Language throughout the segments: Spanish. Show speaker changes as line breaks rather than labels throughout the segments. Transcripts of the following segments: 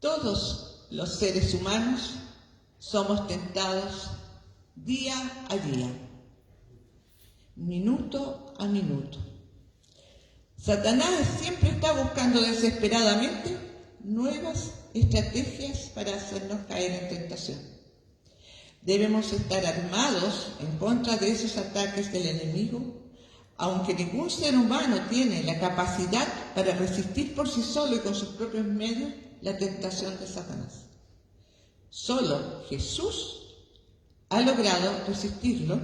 Todos los seres humanos somos tentados día a día, minuto a minuto. Satanás siempre está buscando desesperadamente nuevas estrategias para hacernos caer en tentación. Debemos estar armados en contra de esos ataques del enemigo, aunque ningún ser humano tiene la capacidad para resistir por sí solo y con sus propios medios la tentación de Satanás. Solo Jesús ha logrado resistirlo.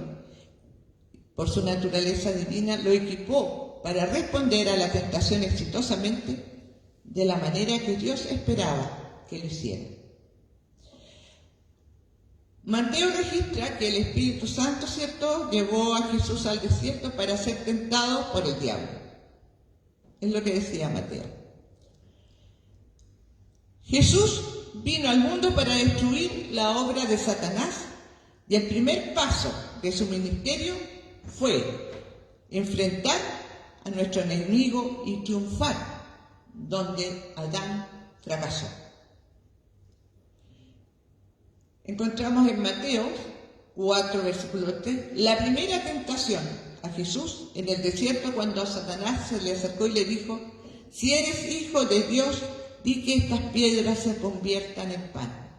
Por su naturaleza divina lo equipó para responder a la tentación exitosamente de la manera que Dios esperaba que lo hiciera. Mateo registra que el Espíritu Santo, ¿cierto?, llevó a Jesús al desierto para ser tentado por el diablo. Es lo que decía Mateo. Jesús vino al mundo para destruir la obra de Satanás y el primer paso de su ministerio fue enfrentar a nuestro enemigo y triunfar donde Adán fracasó. Encontramos en Mateo 4, versículo 3, la primera tentación a Jesús en el desierto cuando Satanás se le acercó y le dijo: si eres hijo de Dios, di que estas piedras se conviertan en pan.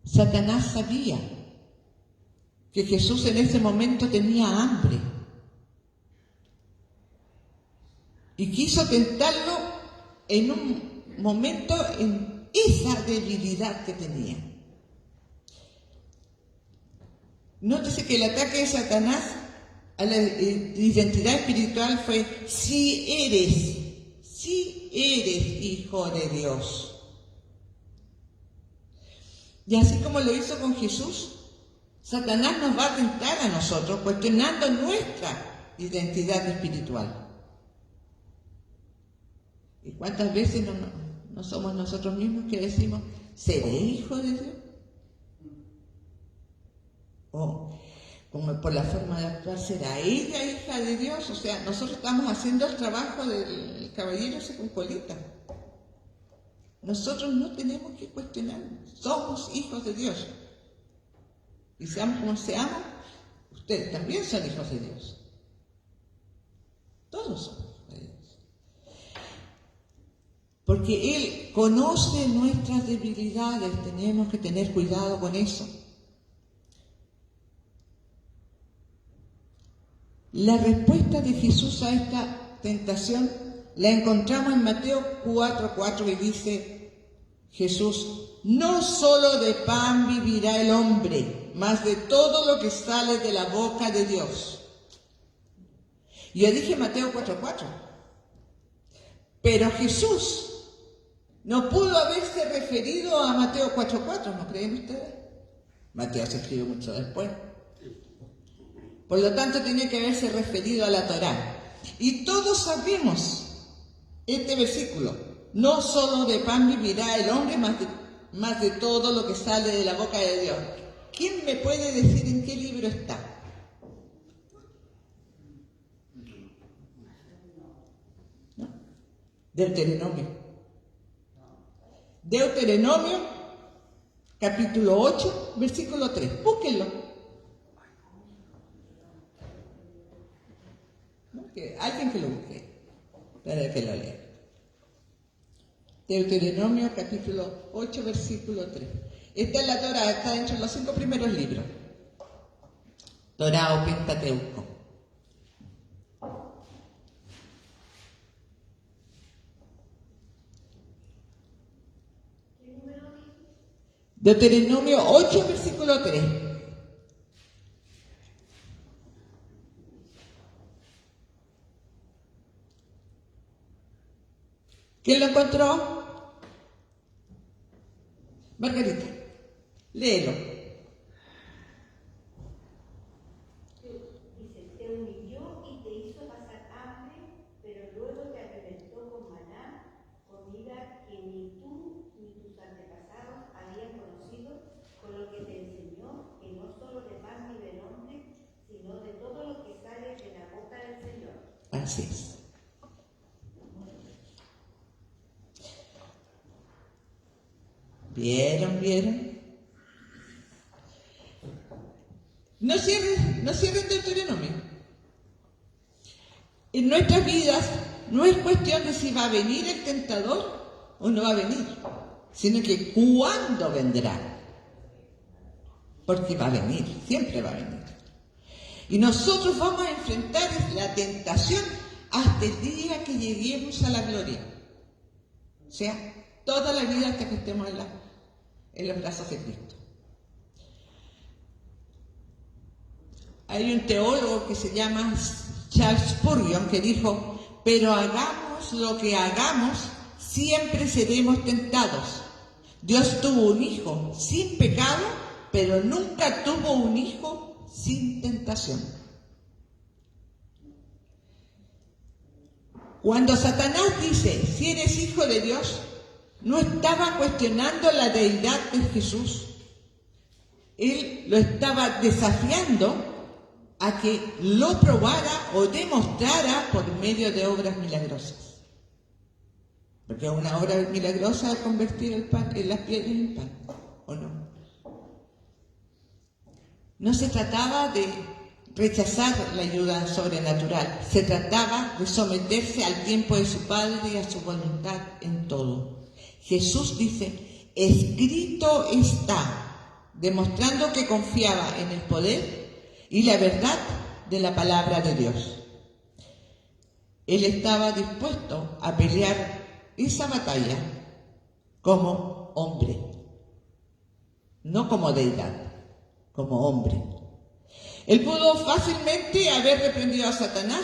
Satanás sabía que Jesús en ese momento tenía hambre y quiso tentarlo en un momento en esa debilidad que tenía. Nótese que el ataque de Satanás a la identidad espiritual fue: si eres hijo de Dios. Y así como lo hizo con Jesús, Satanás nos va a tentar a nosotros cuestionando nuestra identidad espiritual. ¿Y cuántas veces no somos nosotros mismos que decimos: ¿seré hijo de Dios? O, como por la forma de actuar, ¿será ella hija de Dios? O sea, nosotros estamos haciendo el trabajo del caballero ese con colita. Nosotros no tenemos que cuestionarnos. Somos hijos de Dios. Y seamos como seamos, ustedes también son hijos de Dios. Todos somos hijos de Dios. Porque Él conoce nuestras debilidades. Tenemos que tener cuidado con eso. La respuesta de Jesús a esta tentación la encontramos en Mateo 4:4, que dice Jesús: no solo de pan vivirá el hombre, mas de todo lo que sale de la boca de Dios. Yo dije Mateo 4:4, pero Jesús no pudo haberse referido a Mateo 4:4, ¿no creen ustedes? Mateo se escribe mucho después. Por lo tanto, tenía que haberse referido a la Torá. Y todos sabemos este versículo: no solo de pan vivirá el hombre, más de todo lo que sale de la boca de Dios. ¿Quién me puede decir en qué libro está? ¿No? Deuteronomio. Deuteronomio, capítulo 8, versículo 3. Búsquenlo. Alguien que lo busque, para que lo lea. Deuteronomio capítulo 8, versículo 3. Esta es la Torá, está dentro de los 5 primeros libros. Torá o Pentateuco. Deuteronomio 8, versículo 3. ¿Quién lo encontró? Margarita, léelo.
Dice: te humilló y te hizo pasar hambre, pero luego te alimentó con maná, comida que ni tú ni tus antepasados habían conocido, con lo que te enseñó que no solo de pan vive el hombre, sino de todo lo que sale de la boca del Señor.
Así es. ¿Vieron? No cierren Deuteronomio. En nuestras vidas no es cuestión de si va a venir el tentador o no va a venir, sino que cuándo vendrá. Porque va a venir, siempre va a venir. Y nosotros vamos a enfrentar la tentación hasta el día que lleguemos a la gloria. O sea, toda la vida hasta que estemos en los brazos de Cristo. Hay un teólogo que se llama Charles Spurgeon que dijo: pero hagamos lo que hagamos, siempre seremos tentados. Dios tuvo un hijo sin pecado, pero nunca tuvo un hijo sin tentación. Cuando Satanás dice, si eres hijo de Dios, no estaba cuestionando la deidad de Jesús. Él lo estaba desafiando a que lo probara o demostrara por medio de obras milagrosas. Porque una obra milagrosa es convertir el pan, las piedras en pan, ¿o no? No se trataba de rechazar la ayuda sobrenatural, se trataba de someterse al tiempo de su Padre y a su voluntad en todo. Jesús dice, escrito está, demostrando que confiaba en el poder y la verdad de la palabra de Dios. Él estaba dispuesto a pelear esa batalla como hombre, no como deidad, como hombre. Él pudo fácilmente haber reprendido a Satanás,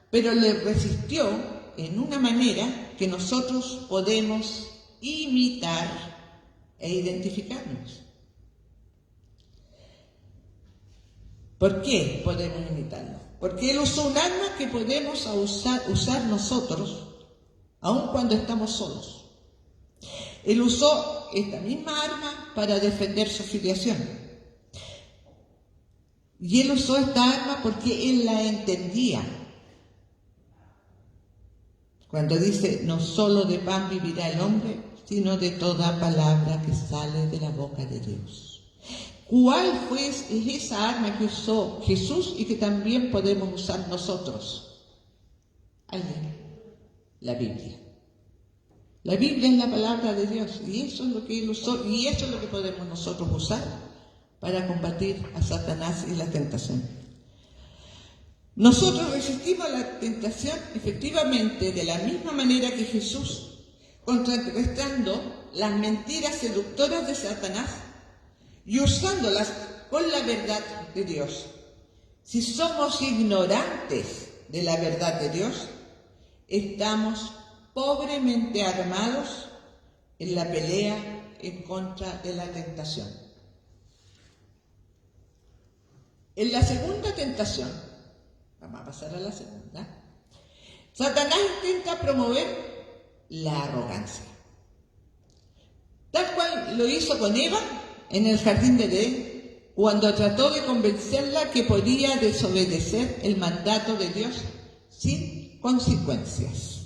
pero le resistió en una manera que nosotros podemos imitar e identificarnos. ¿Por qué podemos imitarlo? Porque Él usó un arma que podemos usar nosotros, aun cuando estamos solos. Él usó esta misma arma para defender su filiación. Y Él usó esta arma porque Él la entendía. Cuando dice, no solo de pan vivirá el hombre, sino de toda palabra que sale de la boca de Dios. ¿Cuál fue esa arma que usó Jesús y que también podemos usar nosotros? La Biblia. La Biblia es la palabra de Dios y eso es lo que Él usó y eso es lo que podemos nosotros usar para combatir a Satanás y la tentación. Nosotros resistimos la tentación efectivamente de la misma manera que Jesús, contrarrestando las mentiras seductoras de Satanás y usándolas con la verdad de Dios. Si somos ignorantes de la verdad de Dios, estamos pobremente armados en la pelea en contra de la tentación. En la segunda tentación, vamos a pasar a la segunda, Satanás intenta promover la arrogancia. Tal cual lo hizo con Eva en el jardín de Edén, cuando trató de convencerla que podía desobedecer el mandato de Dios sin consecuencias.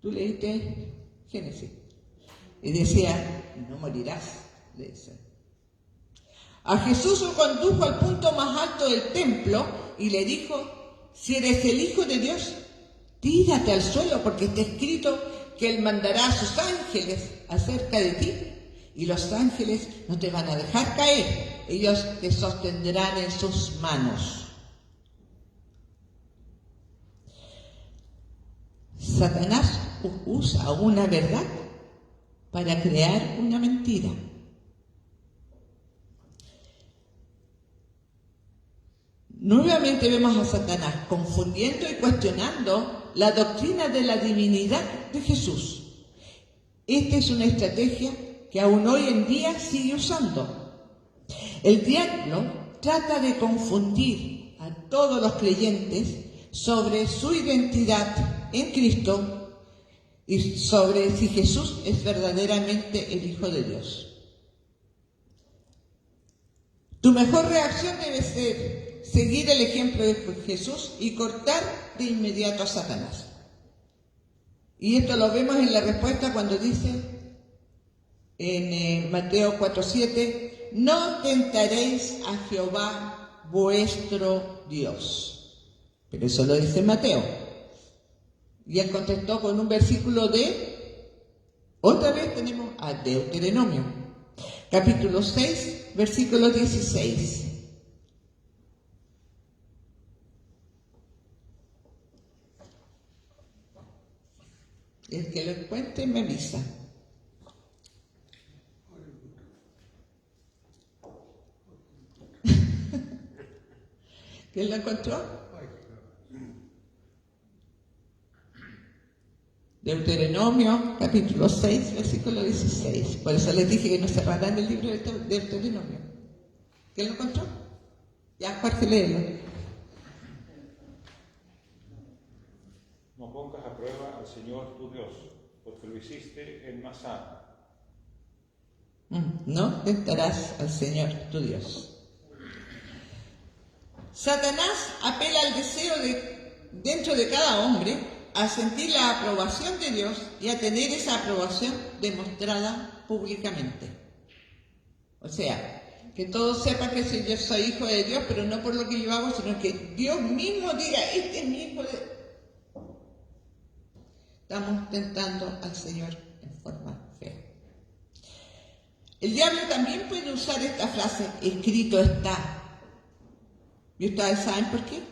Tú leíste Génesis y decía, no morirás, le dice. A Jesús lo condujo al punto más alto del templo y le dijo, si eres el Hijo de Dios, tírate al suelo porque está escrito que Él mandará a sus ángeles acerca de ti y los ángeles no te van a dejar caer, ellos te sostendrán en sus manos. Satanás usa una verdad para crear una mentira. Nuevamente vemos a Satanás confundiendo y cuestionando la doctrina de la divinidad de Jesús. Esta es una estrategia que aún hoy en día sigue usando. El diablo trata de confundir a todos los creyentes sobre su identidad en Cristo y sobre si Jesús es verdaderamente el Hijo de Dios. Tu mejor reacción debe ser seguir el ejemplo de Jesús y cortar de inmediato a Satanás. Y esto lo vemos en la respuesta cuando dice en Mateo 4:7, no tentaréis a Jehová vuestro Dios. Pero eso lo dice Mateo. Y él contestó con un versículo otra vez tenemos a Deuteronomio, capítulo 6, versículo 16. El que lo encuentre me avisa. ¿Quién lo encontró? Deuteronomio, capítulo 6, versículo 16. Por eso les dije que no cerrarán el libro de Deuteronomio. ¿Quién lo encontró? Ya, Jorge, léelo.
No pongas a prueba al Señor tu Dios, porque lo hiciste en Masá.
No tentarás al Señor tu Dios. Satanás apela al deseo dentro de cada hombre a sentir la aprobación de Dios y a tener esa aprobación demostrada públicamente. O sea, que todos sepan que yo soy hijo de Dios, pero no por lo que yo hago, sino que Dios mismo diga, este es mi hijo de... Estamos tentando al Señor en forma fea. El diablo también puede usar esta frase, escrito está. ¿Y ustedes saben por qué?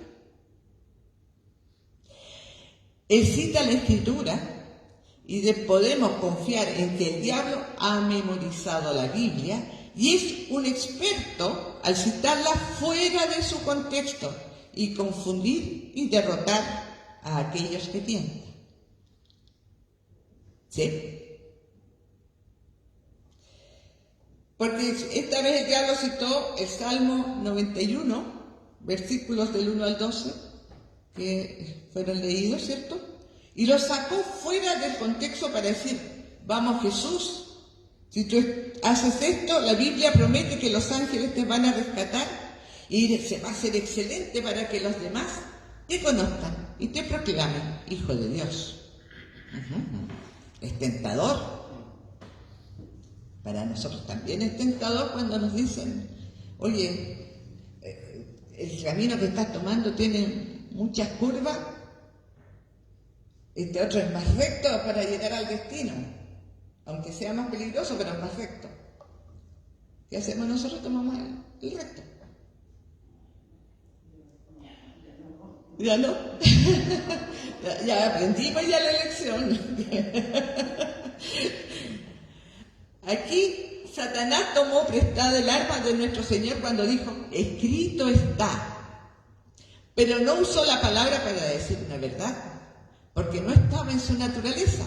Él cita la Escritura y podemos confiar en que el diablo ha memorizado la Biblia y es un experto al citarla fuera de su contexto y confundir y derrotar a aquellos que tientan. ¿Sí? Porque esta vez el diablo citó el Salmo 91, versículos del 1 al 12, que fueron leídos, ¿cierto? Y lo sacó fuera del contexto para decir, vamos Jesús, si tú haces esto, la Biblia promete que los ángeles te van a rescatar y se va a ser excelente para que los demás te conozcan y te proclamen hijo de Dios. Es tentador. Para nosotros también es tentador cuando nos dicen, oye, el camino que estás tomando tiene muchas curvas, este otro es más recto para llegar al destino, aunque sea más peligroso, pero es más recto. ¿Qué hacemos nosotros? Tomamos el recto. ¿Ya no? Ya aprendimos ya la lección. Aquí Satanás tomó prestado el arma de nuestro Señor cuando dijo, escrito está. Pero no usó la palabra para decir una verdad, porque no estaba en su naturaleza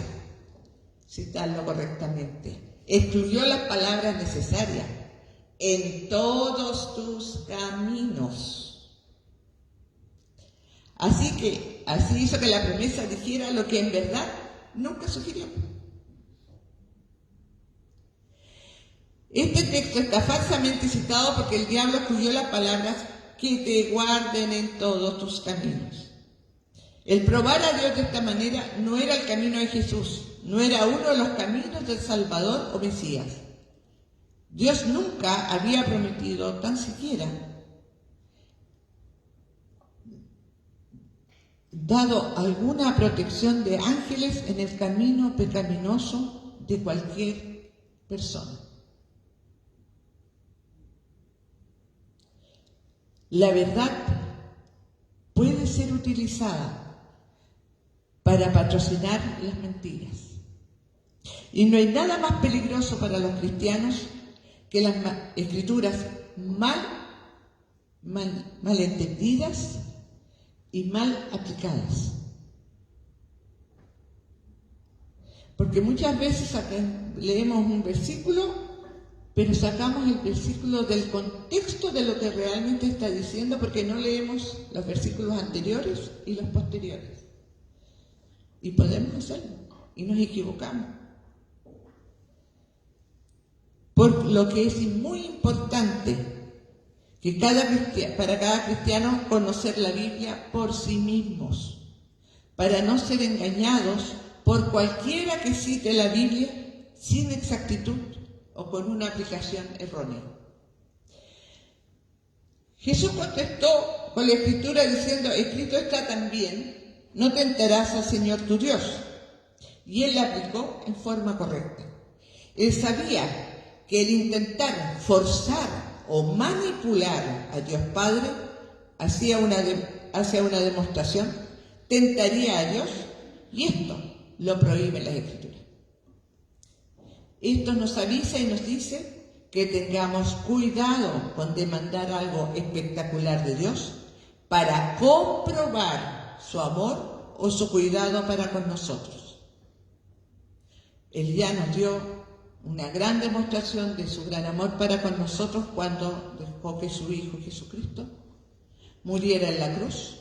citarlo correctamente. Excluyó las palabras necesarias. En todos tus caminos. Así hizo que la promesa dijera lo que en verdad nunca sugirió. Este texto está falsamente citado porque el diablo excluyó las palabras que te guarden en todos tus caminos. El probar a Dios de esta manera no era el camino de Jesús, no era uno de los caminos del Salvador o Mesías. Dios nunca había prometido tan siquiera dado alguna protección de ángeles en el camino pecaminoso de cualquier persona. La verdad puede ser utilizada para patrocinar las mentiras. Y no hay nada más peligroso para los cristianos que las escrituras malentendidas y mal aplicadas. Porque muchas veces leemos un versículo, pero sacamos el versículo del contexto de lo que realmente está diciendo porque no leemos los versículos anteriores y los posteriores. Y podemos hacerlo, y nos equivocamos. Por lo que es muy importante que para cada cristiano conocer la Biblia por sí mismos, para no ser engañados por cualquiera que cite la Biblia sin exactitud o con una aplicación errónea. Jesús contestó con la Escritura diciendo: escrito está también, no tentarás al Señor tu Dios. Y él la aplicó en forma correcta. Él sabía que el intentar forzar o manipular a Dios Padre hacia una demostración tentaría a Dios, y esto lo prohíben las Escrituras. Esto nos avisa y nos dice que tengamos cuidado con demandar algo espectacular de Dios para comprobar su amor o su cuidado para con nosotros. Él ya nos dio una gran demostración de su gran amor para con nosotros cuando dejó que su Hijo Jesucristo muriera en la cruz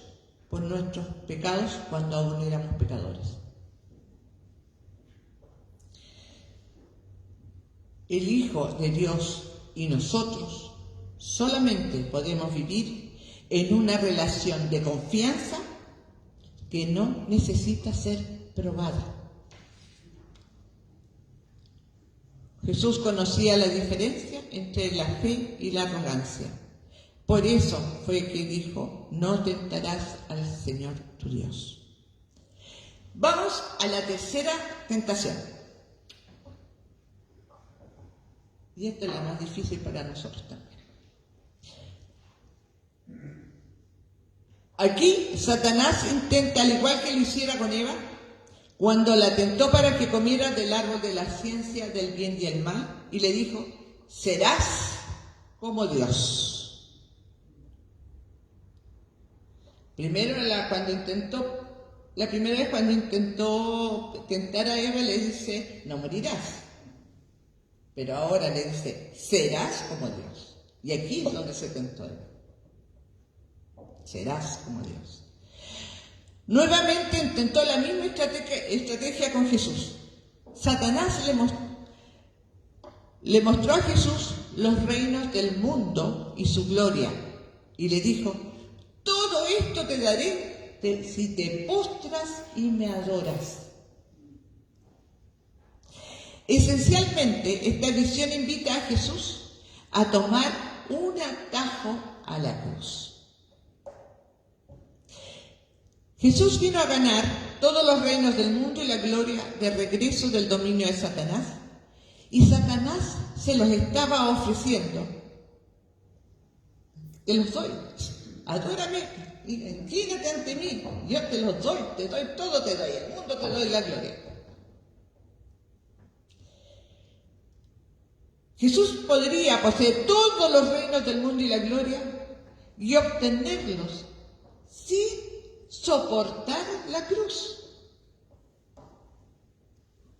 por nuestros pecados cuando aún éramos pecadores. El Hijo de Dios y nosotros solamente podemos vivir en una relación de confianza que no necesita ser probada. Jesús conocía la diferencia entre la fe y la arrogancia. Por eso fue que dijo: no tentarás al Señor tu Dios. Vamos a la tercera tentación. Y esta es la más difícil para nosotros también. Aquí Satanás intenta, al igual que lo hiciera con Eva, cuando la tentó para que comiera del árbol de la ciencia del bien y el mal, y le dijo: serás como Dios. La primera vez cuando intentó tentar a Eva, le dice: no morirás. Pero ahora le dice: serás como Dios. Y aquí es donde se tentó Eva. Serás como Dios. Nuevamente intentó la misma estrategia con Jesús. Satanás le mostró a Jesús los reinos del mundo y su gloria. Y le dijo: todo esto te daré si te postras y me adoras. Esencialmente, esta visión invita a Jesús a tomar un atajo a la cruz. Jesús vino a ganar todos los reinos del mundo y la gloria de regreso del dominio de Satanás. Y Satanás se los estaba ofreciendo. Te los doy, adórame, inclínate ante mí, yo te los doy, te doy todo, te doy el mundo, te doy la gloria. Jesús podría poseer todos los reinos del mundo y la gloria y obtenerlos sin soportar la cruz.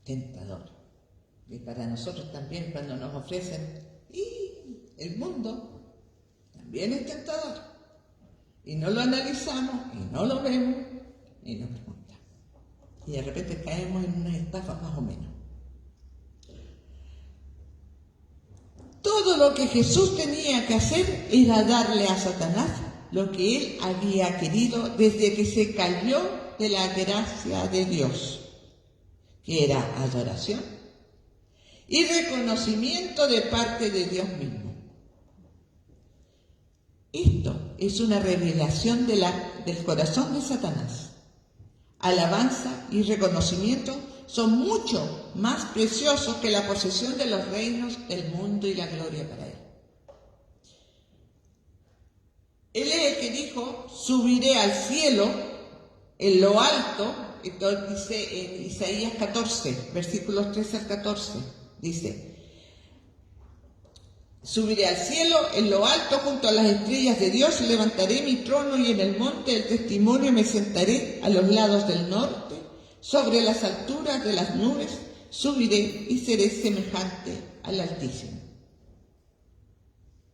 Tentador. Y para nosotros también, cuando nos ofrecen el mundo, también es tentador. Y no lo analizamos, y no lo vemos, y nos preguntamos. Y de repente caemos en una estafa más o menos. Todo lo que Jesús tenía que hacer era darle a Satanás lo que él había querido desde que se cayó de la gracia de Dios, que era adoración y reconocimiento de parte de Dios mismo. Esto es una revelación del corazón de Satanás. Alabanza y reconocimiento son mucho más preciosos que la posesión de los reinos del mundo y la gloria para él. Él es el que dijo: subiré al cielo, en lo alto. Esto dice en Isaías 14, versículos 13 al 14. Dice: subiré al cielo, en lo alto, junto a las estrellas de Dios, levantaré mi trono y en el monte del testimonio me sentaré a los lados del norte, sobre las alturas de las nubes, subiré y seré semejante al Altísimo.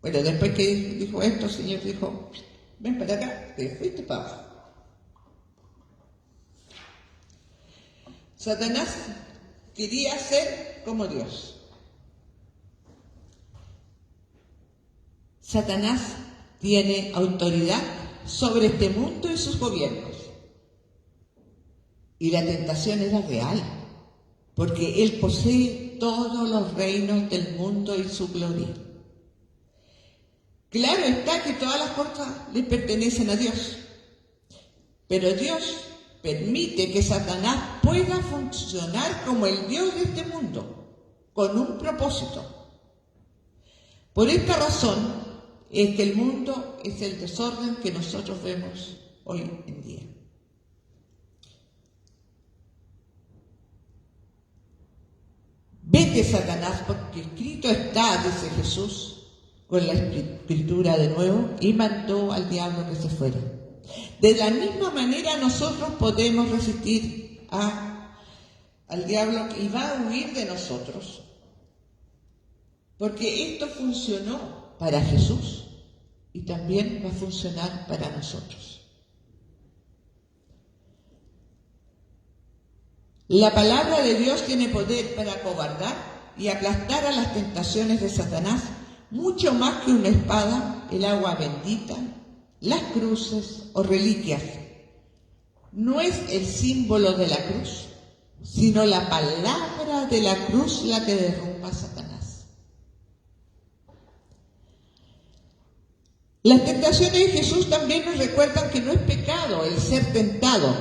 Bueno, después que dijo esto, el Señor dijo: ven para acá, te fuiste para abajo. Satanás quería ser como Dios. Satanás tiene autoridad sobre este mundo y sus gobiernos. Y la tentación era real, porque Él posee todos los reinos del mundo y su gloria. Claro está que todas las cosas le pertenecen a Dios, pero Dios permite que Satanás pueda funcionar como el Dios de este mundo, con un propósito. Por esta razón es que el mundo es el desorden que nosotros vemos hoy en día. Vete, Satanás, porque escrito está, dice Jesús, con la escritura de nuevo, y mandó al diablo que se fuera. De la misma manera nosotros podemos resistir al diablo y va a huir de nosotros. Porque esto funcionó para Jesús y también va a funcionar para nosotros. La palabra de Dios tiene poder para acobardar y aplastar a las tentaciones de Satanás, mucho más que una espada, el agua bendita, las cruces o reliquias. No es el símbolo de la cruz, sino la palabra de la cruz la que derrumba a Satanás. Las tentaciones de Jesús también nos recuerdan que no es pecado el ser tentado,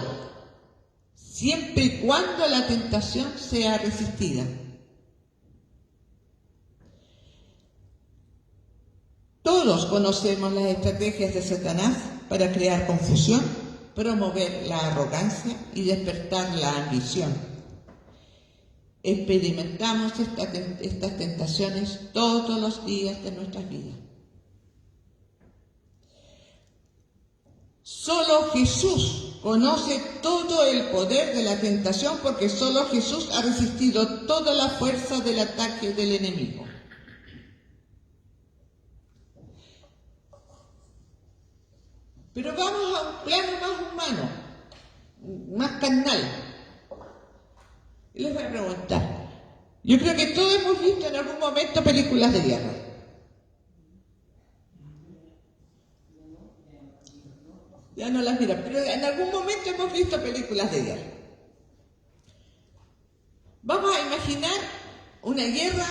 siempre y cuando la tentación sea resistida. Todos conocemos las estrategias de Satanás para crear confusión, promover la arrogancia y despertar la ambición. Experimentamos estas tentaciones todos los días de nuestras vidas. Solo Jesús conoce todo el poder de la tentación, porque solo Jesús ha resistido toda la fuerza del ataque del enemigo. Pero vamos a un plano más humano, más carnal. Y les voy a preguntar. Yo creo que todos hemos visto en algún momento películas de guerra. Ya no las miran, pero en algún momento hemos visto películas de guerra. Vamos a imaginar una guerra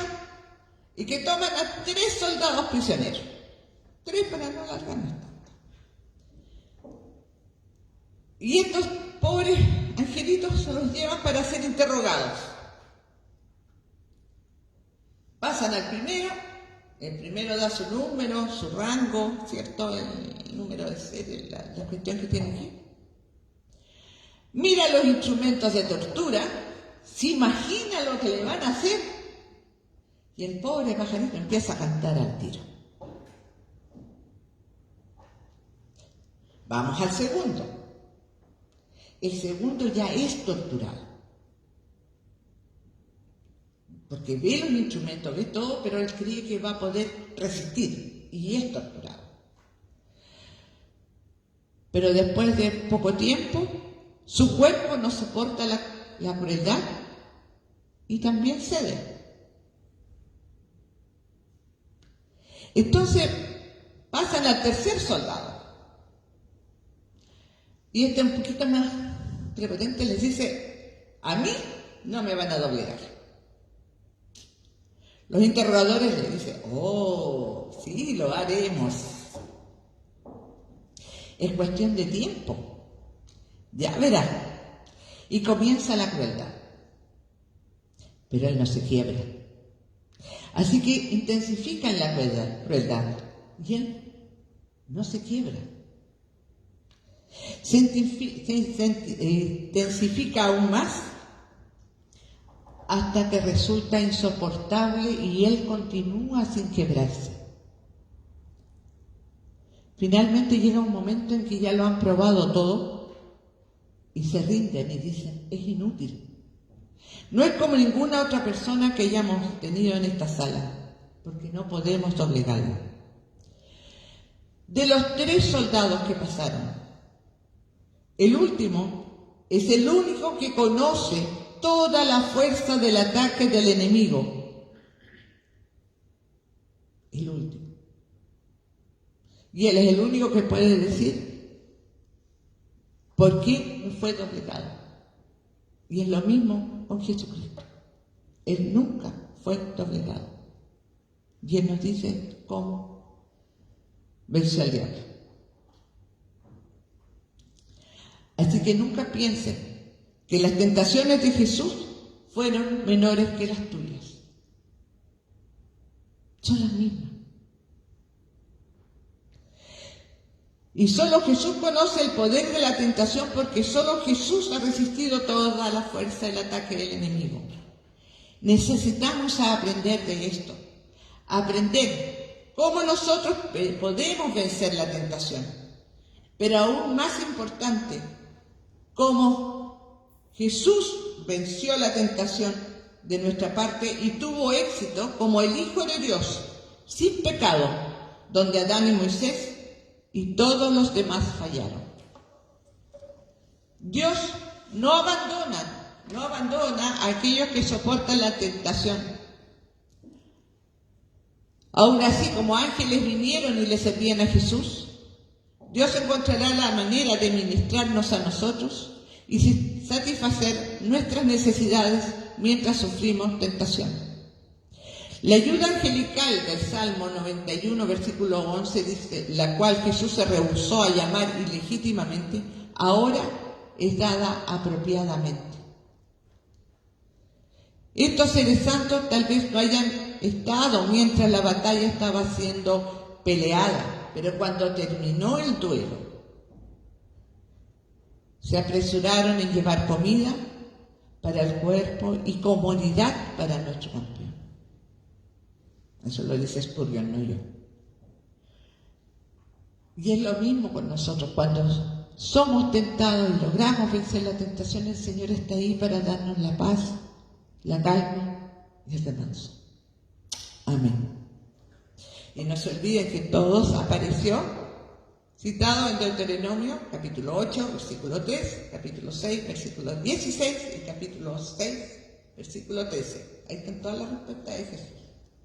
y que toman a 3 soldados prisioneros. 3 para no alargarnos tanto. Y estos pobres angelitos se los llevan para ser interrogados. Pasan al primero, el primero da su número, su rango, ¿cierto? El número de serie, la cuestión que tiene aquí. Mira los instrumentos de tortura, se imagina lo que le van a hacer, y el pobre pajarito empieza a cantar al tiro. Vamos al segundo. El segundo ya es torturado. Porque ve los instrumentos, ve todo, pero él cree que va a poder resistir y es torturado. Pero después de poco tiempo, su cuerpo no soporta la crueldad y también cede. Entonces pasan al tercer soldado. Y un poquito más prepotente les dice: a mí no me van a doblegar. Los interrogadores le dicen: oh, sí, lo haremos. Es cuestión de tiempo. Ya verá. Y comienza la crueldad. Pero él no se quiebra. Así que intensifican la crueldad. Y él no se quiebra. Se intensifica aún más hasta que resulta insoportable y él continúa sin quebrarse. Finalmente llega un momento en que ya lo han probado todo y se rinden y dicen: es inútil. No es como ninguna otra persona que hayamos tenido en esta sala, porque no podemos doblegarlo. De los 3 soldados que pasaron, el último es el único que conoce toda la fuerza del ataque del enemigo. El último. Y él es el único que puede decir por qué no fue doblegado. Y es lo mismo con Jesucristo. Él nunca fue doblegado. Y Él nos dice cómo venció al diablo. Así que nunca piensen que las tentaciones de Jesús fueron menores que las tuyas. Son las mismas. Y solo Jesús conoce el poder de la tentación, porque solo Jesús ha resistido toda la fuerza del ataque del enemigo. Necesitamos aprender de esto. Aprender cómo nosotros podemos vencer la tentación. Pero aún más importante, cómo Jesús venció la tentación de nuestra parte y tuvo éxito como el Hijo de Dios, sin pecado, donde Adán y Moisés y todos los demás fallaron. Dios no abandona a aquellos que soportan la tentación. Aún así, como ángeles vinieron y le servían a Jesús, Dios encontrará la manera de ministrarnos a nosotros y satisfacer nuestras necesidades mientras sufrimos tentación. La ayuda angelical del Salmo 91, versículo 11 dice, la cual Jesús se rehusó a llamar ilegítimamente, ahora es dada apropiadamente. Estos seres santos tal vez no hayan estado mientras la batalla estaba siendo peleada, pero cuando terminó el duelo, se apresuraron en llevar comida para el cuerpo y comodidad para nuestro campeón. Eso lo dice Spurgeon, no yo. Y es lo mismo con nosotros. Cuando somos tentados y logramos vencer la tentación, el Señor está ahí para darnos la paz, la calma y el descanso. Amén. Y no se olviden que todos apareció citado en Deuteronomio, capítulo 8, versículo 3, capítulo 6, versículo 16 y capítulo 6, versículo 13. Ahí están todas las respuestas de Jesús.